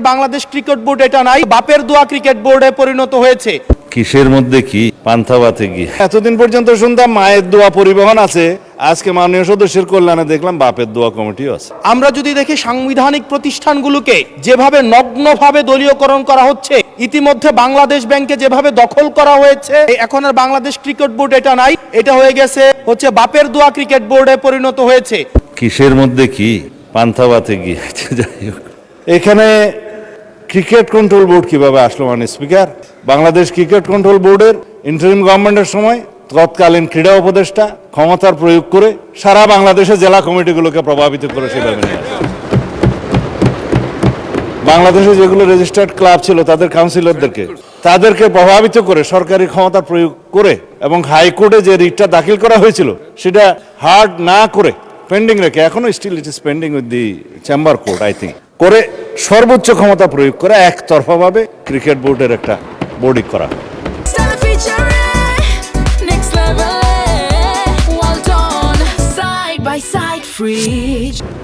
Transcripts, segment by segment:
Bangladesh cricket board এটা নাই, বাপের দোয়া ক্রিকেট বোর্ডে পরিণত হয়েছে। কিসের মধ্যে কি পান্থাবাতে কি? এতদিন পর্যন্ত শুনতাম মায়ের দোয়া পরিবহন আছে, আজকে মাননীয় সদস্যের কল্যাণে দেখলাম বাপের দোয়া কমিটিও আছে। আমরা যদি দেখি সাংবিধানিক প্রতিষ্ঠানগুলোকে যেভাবে নগ্নভাবে দলীয়করণ করা হচ্ছে, ইতিমধ্যে বাংলাদেশ ব্যাংকে যেভাবে দখল করা হয়েছে, এখন আর বাংলাদেশ ক্রিকেট বোর্ড এটা নাই, এটা হয়ে গেছে হচ্ছে বাপের দোয়া ক্রিকেট বোর্ডে পরিণত হয়েছে। কিসের মধ্যে কি পান্থাবাতে কি? যাই হোক, এখানে ক্রিকেট কন্ট্রোল বোর্ড কিভাবে আসলো মাননীয় স্পিকার? বাংলাদেশ ক্রিকেট কন্ট্রোল বোর্ডের ইন্টারিম গভর্নমেন্টের সময় তৎকালীন ক্রীড়া উপদেষ্টা ক্ষমতার প্রয়োগ করে সারা বাংলাদেশের জেলা কমিটিগুলোকে প্রভাবিত করে সেভাবে নিয়ে আসে। বাংলাদেশে যেগুলো রেজিস্টার্ড ক্লাব ছিল তাদের তাদেরকে প্রভাবিত করে সরকারি ক্ষমতা প্রয়োগ করে এবং হাইকোর্টে যে রিটটা দাখিল করা হয়েছিল সেটা হার্ড না করে পেন্ডিং রেখে, এখনো still it is pending with the chamber court I think, করে সর্বোচ্চ ক্ষমতা প্রয়োগ করে একতরফাভাবে ক্রিকেট বোর্ডের একটা বোর্ডিং করা।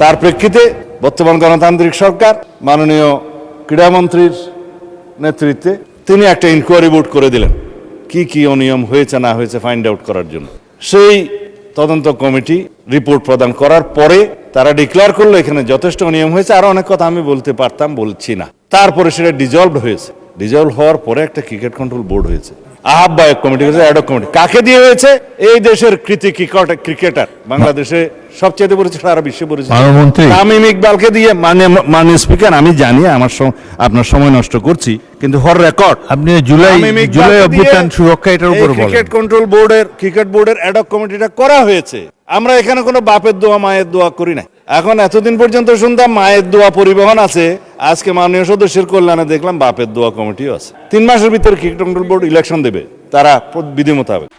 তার প্রেক্ষিতে বর্তমান গণতান্ত্রিক সরকার মাননীয় ক্রীড়ামন্ত্রীর নেতৃত্বে তিনি একটা ইনকোয়ারি বোর্ড করে দিলেন কি কি অনিয়ম হয়েছে না হয়েছে ফাইন্ড আউট করার জন্য। সেই তদন্ত কমিটি রিপোর্ট প্রদান করার পরে তারা ডিক্লেয়ার করলো এখানে যথেষ্ট অনিয়ম হয়েছে, আরো অনেক কথা আমি বলতে পারতাম, বলছি না। তারপরে সেটা ডিজলভ হয়েছে, ডিজলভ হওয়ার পরে একটা ক্রিকেট কন্ট্রোল বোর্ড হয়েছে, আহ্বায়ক কমিটি হয়েছে, অ্যাডক কমিটি। কাকে দিয়ে হয়েছে? এই দেশের কৃতি ক্রিকেটার, বাংলাদেশে সবচেয়ে পরিচিত, সারা বিশ্বে পরিচিত তামিম ইকবালকে দিয়ে। মাননীয় স্পিকার, আমি জানি আপনার সময় নষ্ট করছি, কিন্তু ফর রেকর্ড আপনি জুলাই অভ্যুত্থান সুরক্ষা এটার উপর বলেন। ক্রিকেট কন্ট্রোল বোর্ডের ক্রিকেট বোর্ডের অ্যাডক কমিটিটা করা হয়েছে। আমরা এখানে কোনো বাপের দোয়া মায়ের দোয়া করি না। এখন এতদিন পর্যন্ত শুনতাম মায়ের দোয়া পরিবহন আছে, আজকে মাননীয় সদস্যের কল্যাণে দেখলাম বাপের দোয়া কমিটিও আছে। 3 মাসের ভিতরে ক্রিকেট কন্ট্রোল বোর্ড ইলেকশন দেবে তারা বিধি মোতাবেক।